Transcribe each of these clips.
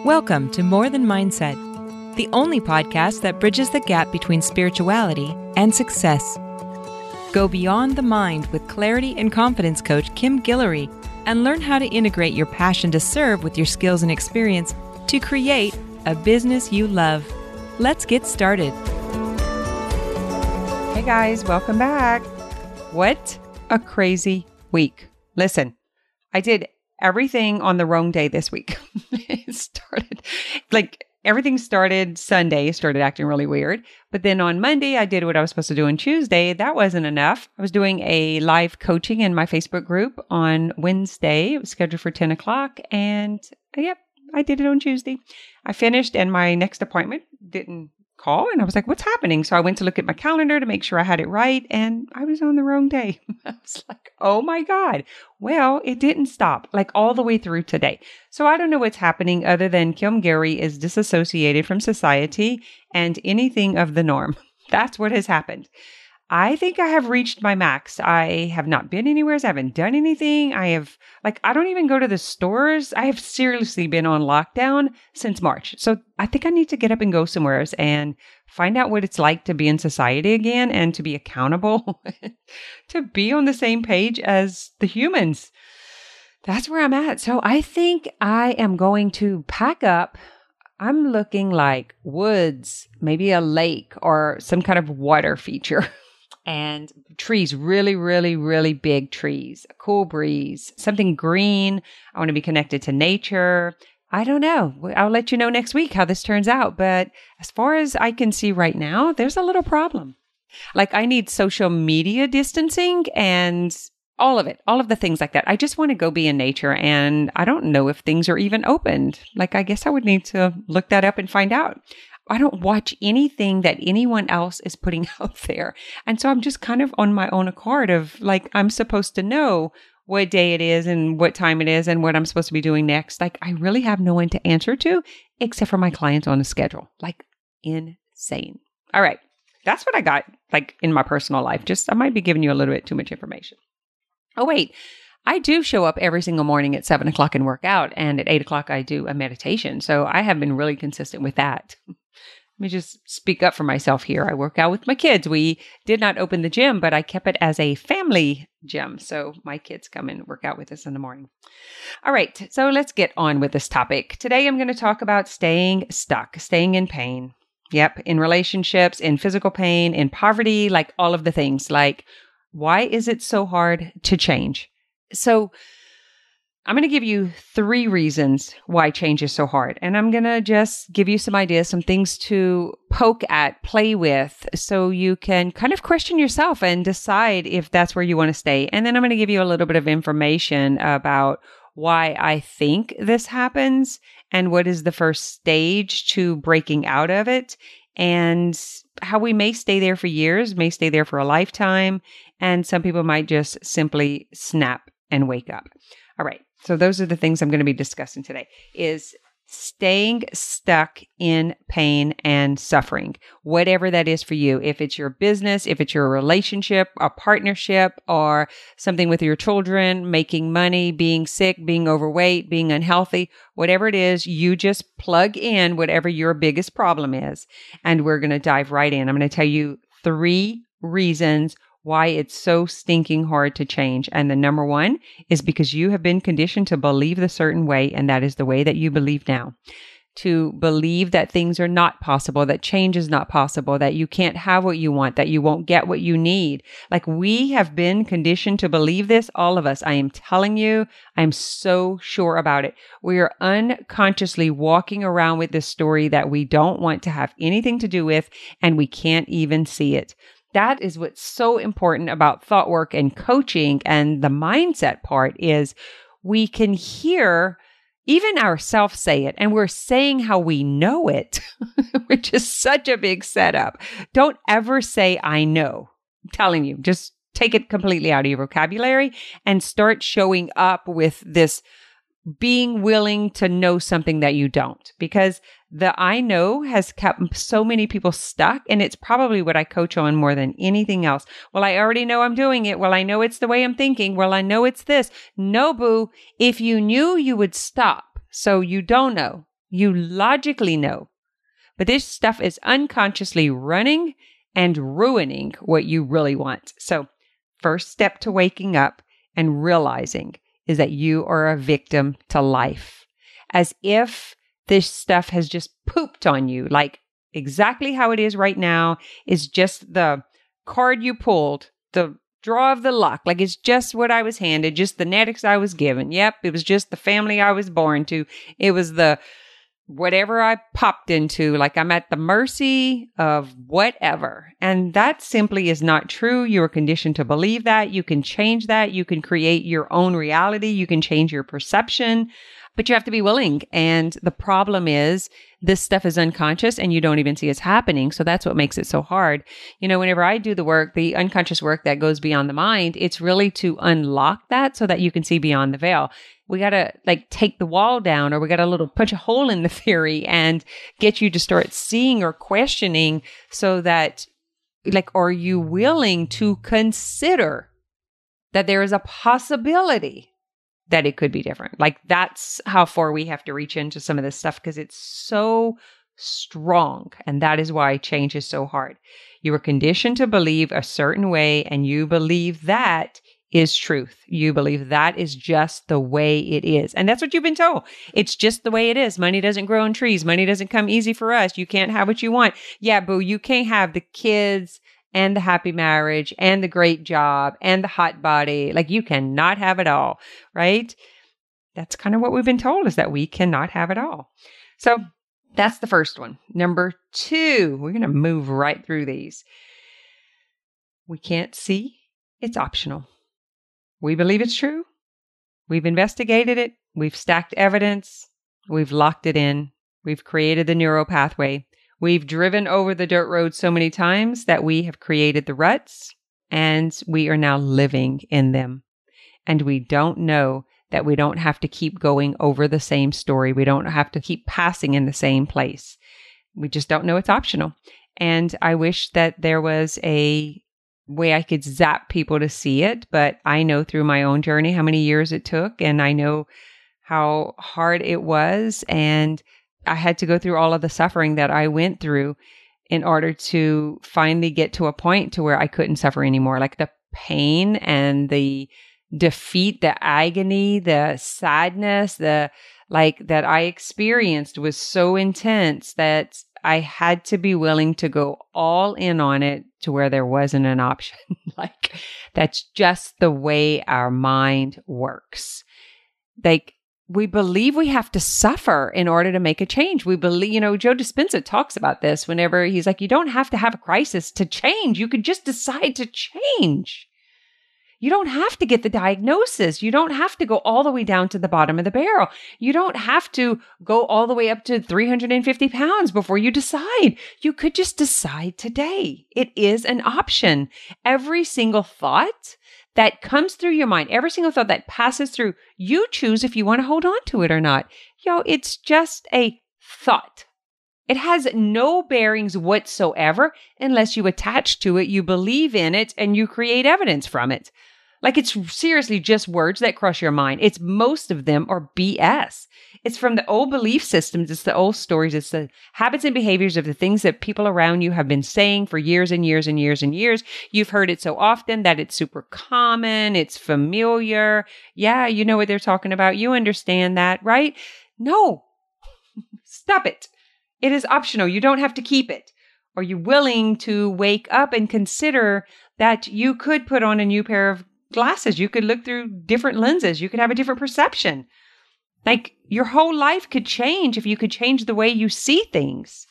Welcome to More Than Mindset, the only podcast that bridges the gap between spirituality and success. Go beyond the mind with clarity and confidence coach Kim Guillory and learn how to integrate your passion to serve with your skills and experience to create a business you love. Let's get started. Hey guys, welcome back. What a crazy week. Listen, I did everything on the wrong day this week. Everything started Sunday, started acting really weird. But then on Monday, I did what I was supposed to do on Tuesday. That wasn't enough. I was doing a live coaching in my Facebook group on Wednesday. It was scheduled for 10 o'clock. And I did it on Tuesday. I finished and my next appointment didn't call. And I was like, what's happening? So I went to look at my calendar to make sure I had it right. And I was on the wrong day. I was like, oh my God. Well, it didn't stop all the way through today. So I don't know what's happening other than Kim Guillory is disassociated from society and anything of the norm. That's what has happened. I think I have reached my max. I have not been anywhere. I haven't done anything. I don't even go to the stores. I have seriously been on lockdown since March. So I think I need to get up and go somewhere and find out what it's like to be in society again and to be accountable, to be on the same page as the humans. That's where I'm at. So I think I am going to pack up. I'm looking like woods, maybe a lake or some kind of water feature. And trees, really, really, really big trees, a cool breeze, something green. I want to be connected to nature. I don't know. I'll let you know next week how this turns out. But as far as I can see right now, there's a little problem. I need social media distancing and all of it, all of the things like that. I just want to go be in nature. And I don't know if things are even opened. I guess I would need to look that up and find out. I don't watch anything that anyone else is putting out there. And so I'm just kind of on my own accord of I'm supposed to know what day it is and what time it is and what I'm supposed to be doing next. I really have no one to answer to except for my clients on a schedule. Insane. All right. That's what I got in my personal life. I might be giving you a little bit too much information. Oh, wait. I do show up every single morning at 7 o'clock and work out. And at 8 o'clock, I do a meditation. So I have been really consistent with that. Let me just speak up for myself here. I work out with my kids. We did not open the gym, but I kept it as a family gym. So my kids come and work out with us in the morning. All right. So let's get on with this topic. Today, I'm going to talk about staying stuck, staying in pain. Yep. In relationships, in physical pain, in poverty, all of the things. Why is it so hard to change? So I'm going to give you 3 reasons why change is so hard. And I'm going to just give you some ideas, some things to poke at, play with, so you can kind of question yourself and decide if that's where you want to stay. And then I'm going to give you a little bit of information about why I think this happens and what is the first stage to breaking out of it and how we may stay there for years, may stay there for a lifetime. And some people might just simply snap and wake up. All right. So those are the things I'm going to be discussing today is staying stuck in pain and suffering, whatever that is for you. If it's your business, if it's your relationship, a partnership, or something with your children, making money, being sick, being overweight, being unhealthy, whatever it is, you just plug in whatever your biggest problem is. And we're going to dive right in. I'm going to tell you 3 reasons why it's so stinking hard to change. And the number 1 is because you have been conditioned to believe the certain way, and that is the way that you believe now. To believe that things are not possible, that change is not possible, that you can't have what you want, that you won't get what you need. We have been conditioned to believe this, all of us. I am telling you, I'm so sure about it. We are unconsciously walking around with this story that we don't want to have anything to do with, and we can't even see it. That is what's so important about thought work and coaching and the mindset part is we can hear even ourselves say it and we're saying how we know it, which is such a big setup. Don't ever say, I know. I'm telling you, just take it completely out of your vocabulary and start showing up with this being willing to know something that you don't, because the I know has kept so many people stuck. And it's probably what I coach on more than anything else. Well, I already know I'm doing it. Well, I know it's the way I'm thinking. Well, I know it's this. No, boo. If you knew, you would stop. So you don't know. You logically know. But this stuff is unconsciously running and ruining what you really want. So, first step to waking up and realizing is that you are a victim to life. As if this stuff has just pooped on you, like exactly how it is right now is just the card you pulled, the draw of the luck. Like it's just what I was handed, just the genetics I was given. Yep, it was just the family I was born to. It was the whatever I popped into, like I'm at the mercy of whatever. And that simply is not true. You are conditioned to believe that. You can change that. You can create your own reality. You can change your perception, but you have to be willing. And the problem is this stuff is unconscious and you don't even see it's happening. So that's what makes it so hard. You know, whenever I do the work, the unconscious work that goes beyond the mind, it's really to unlock that so that you can see beyond the veil. We got to like take the wall down, or we got to punch a hole in the theory and get you to start seeing or questioning so that like, are you willing to consider that there is a possibility that it could be different? Like that's how far we have to reach into some of this stuff because it's so strong. And that is why change is so hard. You were conditioned to believe a certain way and you believe that is truth. You believe that is just the way it is. And that's what you've been told. It's just the way it is. Money doesn't grow on trees. Money doesn't come easy for us. You can't have what you want. Yeah, boo, you can't have the kids and the happy marriage and the great job and the hot body. Like you cannot have it all, right? That's kind of what we've been told is that we cannot have it all. So that's the first one. Number 2, we're going to move right through these. We can't see. It's optional. We believe it's true. We've investigated it. We've stacked evidence. We've locked it in. We've created the neural pathway. We've driven over the dirt road so many times that we have created the ruts and we are now living in them. And we don't know that we don't have to keep going over the same story. We don't have to keep passing in the same place. We just don't know it's optional. And I wish that there was a way I could zap people to see it, but I know through my own journey how many years it took, and I know how hard it was, and I had to go through all of the suffering that I went through in order to finally get to a point to where I couldn't suffer anymore. Like the pain and the defeat, the agony, the sadness, that I experienced was so intense that I had to be willing to go all in on it to where there wasn't an option. Like that's just the way our mind works. Like we believe we have to suffer in order to make a change. We believe, Joe Dispenza talks about this whenever he's like, you don't have to have a crisis to change. You could just decide to change. You don't have to get the diagnosis. You don't have to go all the way down to the bottom of the barrel. You don't have to go all the way up to 350 pounds before you decide. You could just decide today. It is an option. Every single thought that comes through your mind, every single thought that passes through, you choose if you want to hold on to it or not. It's just a thought. It has no bearings whatsoever unless you attach to it, you believe in it, and you create evidence from it. Like it's seriously just words that cross your mind. It's most of them are BS. It's from the old belief systems. It's the old stories. It's the habits and behaviors of the things that people around you have been saying for years and years and years and years. You've heard it so often that it's super common. It's familiar. Yeah, you know what they're talking about. You understand that, right? No, stop it. It is optional. You don't have to keep it. Are you willing to wake up and consider that you could put on a new pair of glasses? You could look through different lenses. You could have a different perception. Like your whole life could change if you could change the way you see things.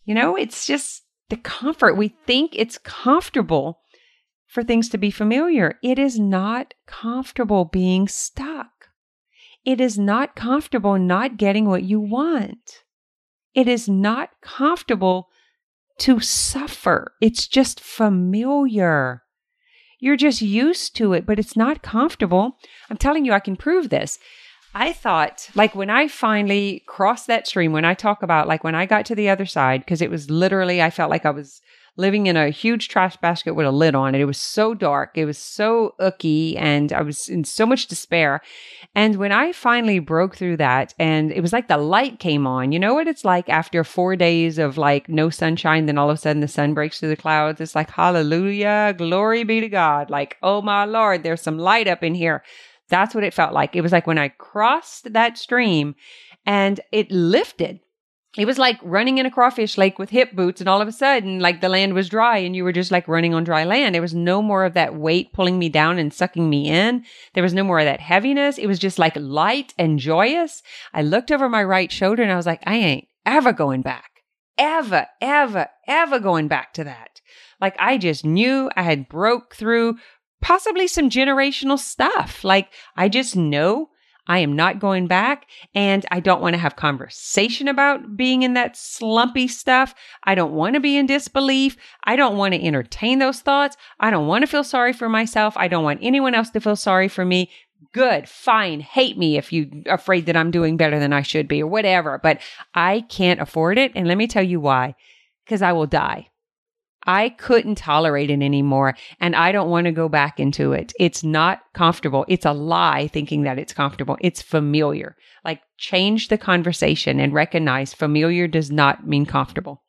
It's just the comfort. We think it's comfortable for things to be familiar. It is not comfortable being stuck. It is not comfortable not getting what you want. It is not comfortable to suffer. It's just familiar. You're just used to it, but it's not comfortable. I'm telling you, I can prove this. I thought, like when I finally crossed that stream, when I talk about like when I got to the other side, because it was literally, I felt like I was living in a huge trash basket with a lid on it. It was so dark. It was so icky, and I was in so much despair. And when I finally broke through that, and it was like the light came on, you know what it's like after 4 days of like no sunshine, then all of a sudden the sun breaks through the clouds. It's like, hallelujah, glory be to God. Like, oh my Lord, there's some light up in here. That's what it felt like. It was like when I crossed that stream and it lifted. It was like running in a crawfish lake with hip boots, and all of a sudden, like the land was dry and you were just like running on dry land. There was no more of that weight pulling me down and sucking me in. There was no more of that heaviness. It was just like light and joyous. I looked over my right shoulder and I was like, I ain't ever going back. Ever, ever, ever going back to that. Like I just knew I had broke through possibly some generational stuff. Like I just know I am not going back, and I don't want to have conversation about being in that slumpy stuff. I don't want to be in disbelief. I don't want to entertain those thoughts. I don't want to feel sorry for myself. I don't want anyone else to feel sorry for me. Good, fine, hate me if you're afraid that I'm doing better than I should be or whatever, but I can't afford it. And let me tell you why, because I will die. I couldn't tolerate it anymore, and I don't want to go back into it. It's not comfortable. It's a lie thinking that it's comfortable. It's familiar. Like change the conversation and recognize familiar does not mean comfortable.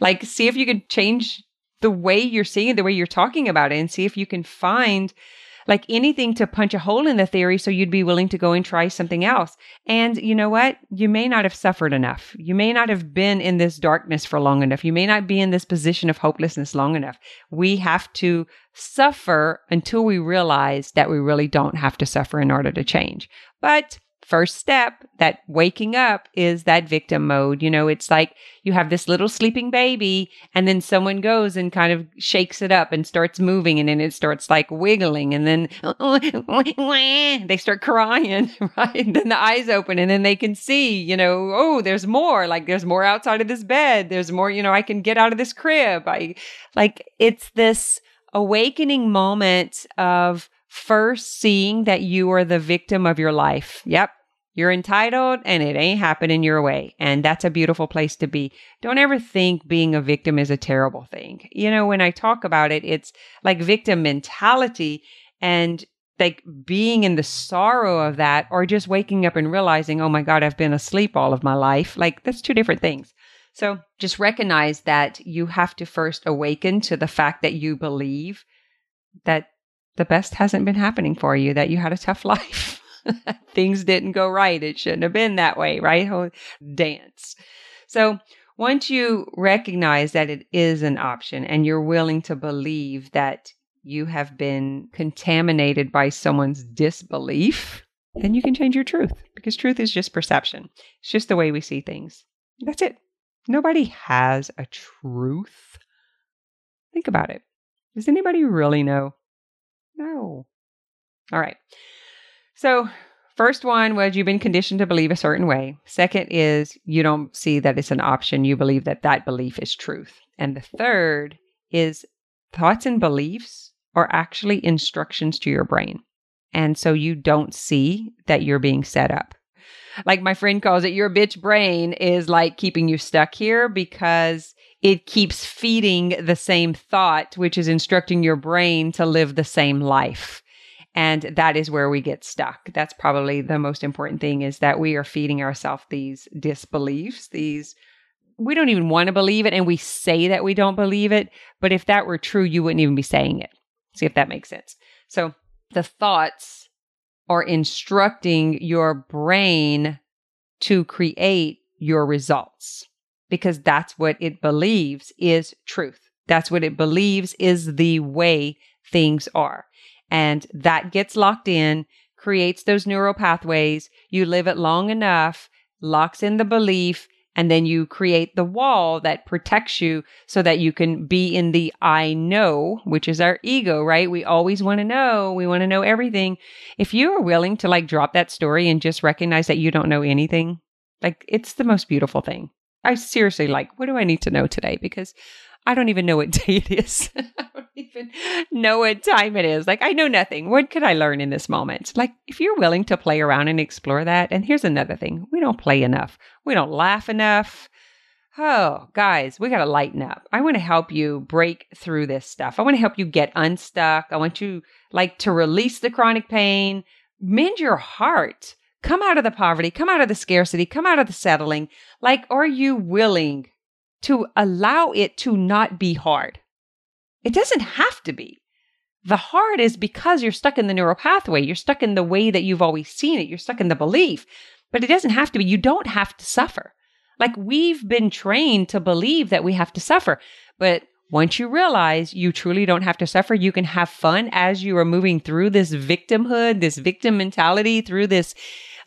Like see if you can change the way you're seeing it, the way you're talking about it, and see if you can find like anything to punch a hole in the theory so you'd be willing to go and try something else. And you know what? You may not have suffered enough. You may not have been in this darkness for long enough. You may not be in this position of hopelessness long enough. We have to suffer until we realize that we really don't have to suffer in order to change. But first step, that waking up, is that victim mode. You know, it's like you have this little sleeping baby and then someone goes and kind of shakes it up and starts moving, and then it starts like wiggling, and then they start crying, right? And then the eyes open and then they can see, you know, oh, there's more, like there's more outside of this bed. There's more, you know, I can get out of this crib. It's this awakening moment of first seeing that you are the victim of your life. Yep. You're entitled and it ain't happening your way. And that's a beautiful place to be. Don't ever think being a victim is a terrible thing. You know, when I talk about it, it's like victim mentality and like being in the sorrow of that, or just waking up and realizing, oh my God, I've been asleep all of my life. Like that's two different things. So just recognize that you have to first awaken to the fact that you believe that the best hasn't been happening for you, that you had a tough life. Things didn't go right. It shouldn't have been that way, right? Oh, dance. So once you recognize that it is an option and you're willing to believe that you have been contaminated by someone's disbelief, then you can change your truth, because truth is just perception. It's just the way we see things. That's it. Nobody has a truth. Think about it. Does anybody really know? No. All right. So first one was you've been conditioned to believe a certain way. Second is you don't see that it's an option. You believe that that belief is truth. And the third is thoughts and beliefs are actually instructions to your brain. And so you don't see that you're being set up. Like my friend calls it, your bitch brain is like keeping you stuck here because it keeps feeding the same thought, which is instructing your brain to live the same life. And that is where we get stuck. That's probably the most important thing, is that we are feeding ourselves these disbeliefs, we don't even want to believe it. And we say that we don't believe it. But if that were true, you wouldn't even be saying it. See if that makes sense. So the thoughts are instructing your brain to create your results, because that's what it believes is truth. That's what it believes is the way things are. And that gets locked in, creates those neural pathways. You live it long enough, locks in the belief, and then you create the wall that protects you so that you can be in the I know, which is our ego, right? We always want to know. We want to know everything. If you are willing to like drop that story and just recognize that you don't know anything, like it's the most beautiful thing. I seriously what do I need to know today? Because I don't even know what day it is. I don't even know what time it is. Like, I know nothing. What could I learn in this moment? Like, if you're willing to play around and explore that, and here's another thing. We don't play enough. We don't laugh enough. Oh, guys, we got to lighten up. I want to help you break through this stuff. I want to help you get unstuck. I want you to release the chronic pain, mend your heart, come out of the poverty, come out of the scarcity, come out of the settling. Are you willing to allow it to not be hard? It doesn't have to be. The hard is because you're stuck in the neural pathway. You're stuck in the way that you've always seen it. You're stuck in the belief, but it doesn't have to be. You don't have to suffer. We've been trained to believe that we have to suffer. But once you realize you truly don't have to suffer, you can have fun as you are moving through this victimhood, this victim mentality, through this,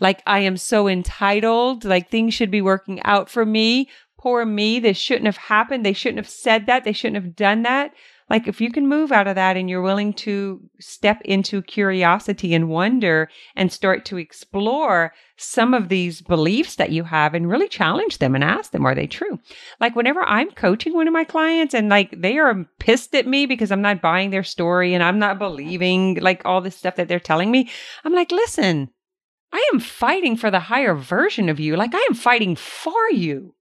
I am so entitled, things should be working out for me. Poor me. This shouldn't have happened. They shouldn't have said that. They shouldn't have done that. If you can move out of that and you're willing to step into curiosity and wonder and start to explore some of these beliefs that you have and really challenge them and ask them, are they true? Whenever I'm coaching one of my clients and they are pissed at me because I'm not buying their story and I'm not believing all this stuff that they're telling me, I'm listen, I am fighting for the higher version of you. I am fighting for you.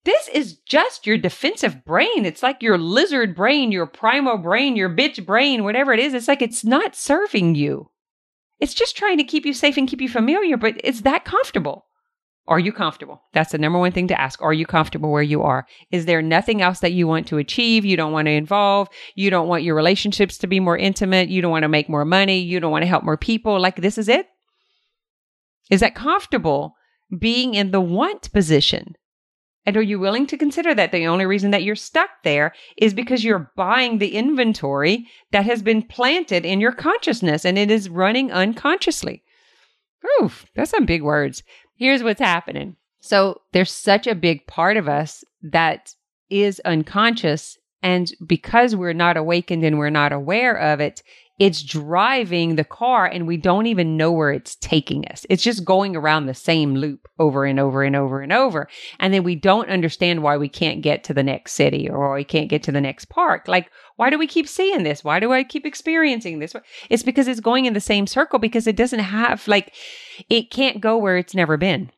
This is just your defensive brain. It's your lizard brain, your primal brain, your bitch brain, whatever it is. It's not serving you. It's just trying to keep you safe and keep you familiar, but it's that comfortable. Are you comfortable? That's the number one thing to ask. Are you comfortable where you are? Is there nothing else that you want to achieve? You don't want to involve? You don't want your relationships to be more intimate? You don't want to make more money? You don't want to help more people? This is it? Is that comfortable being in the want position? And are you willing to consider that the only reason that you're stuck there is because you're buying the inventory that has been planted in your consciousness and it is running unconsciously? Oof, that's some big words. Here's what's happening. So there's such a big part of us that is unconscious. And because we're not awakened and we're not aware of it, it's driving the car and we don't even know where it's taking us. It's just going around the same loop over and over and over and over. And then we don't understand why we can't get to the next city or why we can't get to the next park. Why do we keep seeing this? Why do I keep experiencing this? It's because it's going in the same circle because it doesn't have, it can't go where it's never been.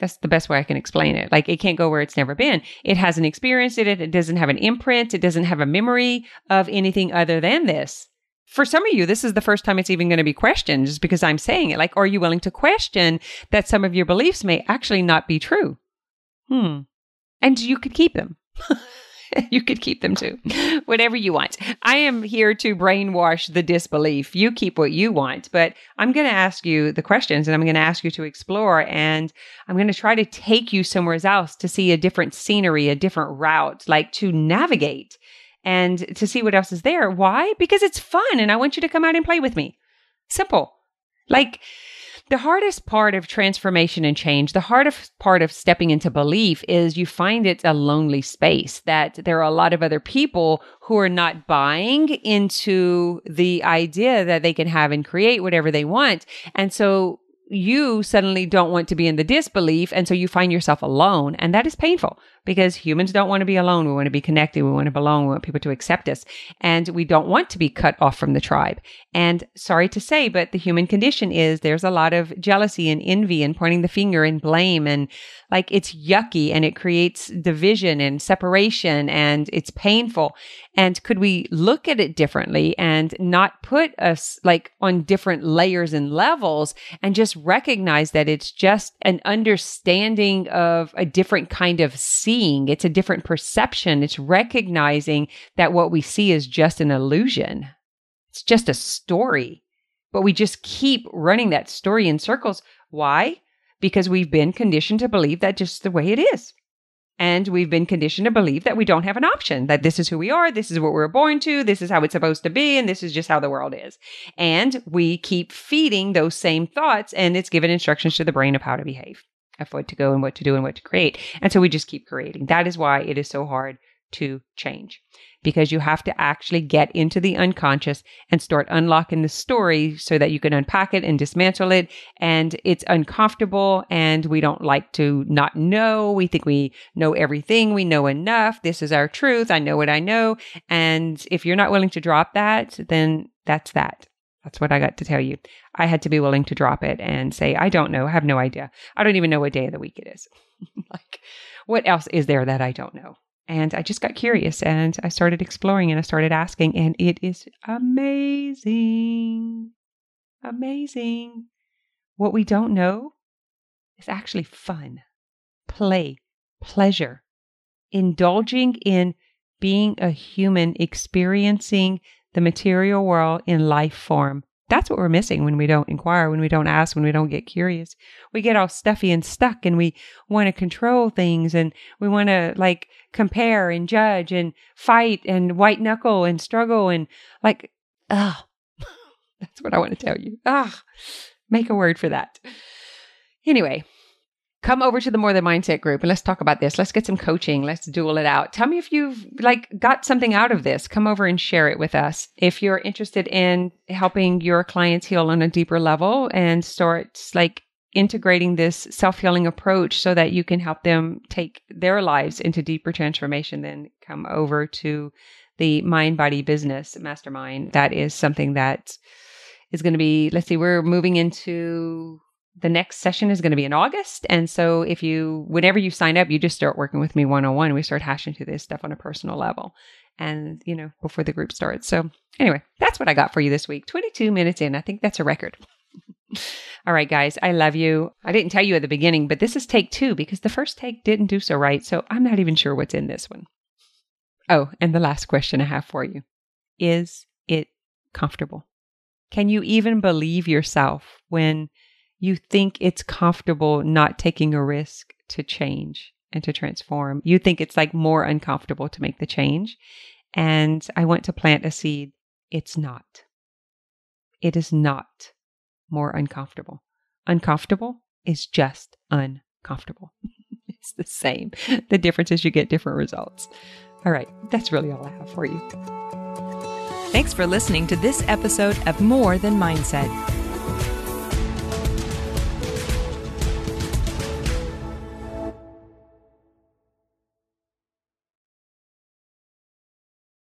That's the best way I can explain it. It can't go where it's never been. It hasn't experienced it. It doesn't have an imprint. It doesn't have a memory of anything other than this. For some of you, this is the first time it's even going to be questioned just because I'm saying it. Are you willing to question that some of your beliefs may actually not be true? And you could keep them. You could keep them too. Whatever you want. I am here to brainwash the disbelief. You keep what you want, but I'm going to ask you the questions and I'm going to ask you to explore and I'm going to try to take you somewhere else to see a different scenery, a different route, to navigate and to see what else is there. Why? Because it's fun and I want you to come out and play with me. Simple. The hardest part of transformation and change, the hardest part of stepping into belief is you find it's a lonely space, that there are a lot of other people who are not buying into the idea that they can have and create whatever they want. And so you suddenly don't want to be in the disbelief. And so you find yourself alone. And that is painful because humans don't want to be alone. We want to be connected. We want to belong. We want people to accept us. And we don't want to be cut off from the tribe. And sorry to say, but the human condition is there's a lot of jealousy and envy and pointing the finger and blame. And it's yucky and it creates division and separation and it's painful. And could we look at it differently and not put us on different layers and levels and just recognize that it's just an understanding of a different kind of seeing. It's a different perception. It's recognizing that what we see is just an illusion. It's just a story, but we just keep running that story in circles. Why? Because we've been conditioned to believe that just the way it is. And we've been conditioned to believe that we don't have an option, that this is who we are, this is what we're born to, this is how it's supposed to be, and this is just how the world is. And we keep feeding those same thoughts, and it's given instructions to the brain of how to behave, of what to go and what to do and what to create. And so we just keep creating. That is why it is so hard to change, because you have to actually get into the unconscious and start unlocking the story so that you can unpack it and dismantle it. And it's uncomfortable and we don't like to not know. We think we know everything. We know enough. This is our truth. I know what I know. And if you're not willing to drop that, then that's that. That's what I got to tell you. I had to be willing to drop it and say, I don't know. I have no idea. I don't even know what day of the week it is. Like, what else is there that I don't know? And I just got curious and I started exploring and I started asking, and it is amazing. Amazing. What we don't know is actually fun, play, pleasure, indulging in being a human, experiencing the material world in life form. That's what we're missing when we don't inquire, when we don't ask, when we don't get curious. We get all stuffy and stuck and we want to control things and we want to like compare and judge and fight and white knuckle and struggle and like, that's what I want to tell you. Make a word for that. Anyway, come over to the More Than Mindset group and let's talk about this. Let's get some coaching. Let's duel it out. Tell me if you've got something out of this. Come over and share it with us. If you're interested in helping your clients heal on a deeper level and start integrating this self-healing approach so that you can help them take their lives into deeper transformation, then come over to the Mind Body Business Mastermind. That is something that is going to be, we're moving into the next session is going to be in August. And so whenever you sign up, you just start working with me one-on-one. We start hashing through this stuff on a personal level and, before the group starts. So anyway, that's what I got for you this week. 22 minutes in. I think that's a record. All right, guys, I love you. I didn't tell you at the beginning, but this is take 2 because the first take didn't do so right. So I'm not even sure what's in this one. Oh, and the last question I have for you. Is it comfortable? Can you even believe yourself when you think it's comfortable not taking a risk to change and to transform? You think it's more uncomfortable to make the change. And I want to plant a seed. It's not. It is not more uncomfortable. Uncomfortable is just uncomfortable. It's the same. The difference is you get different results. All right. That's really all I have for you. Thanks for listening to this episode of More Than Mindset.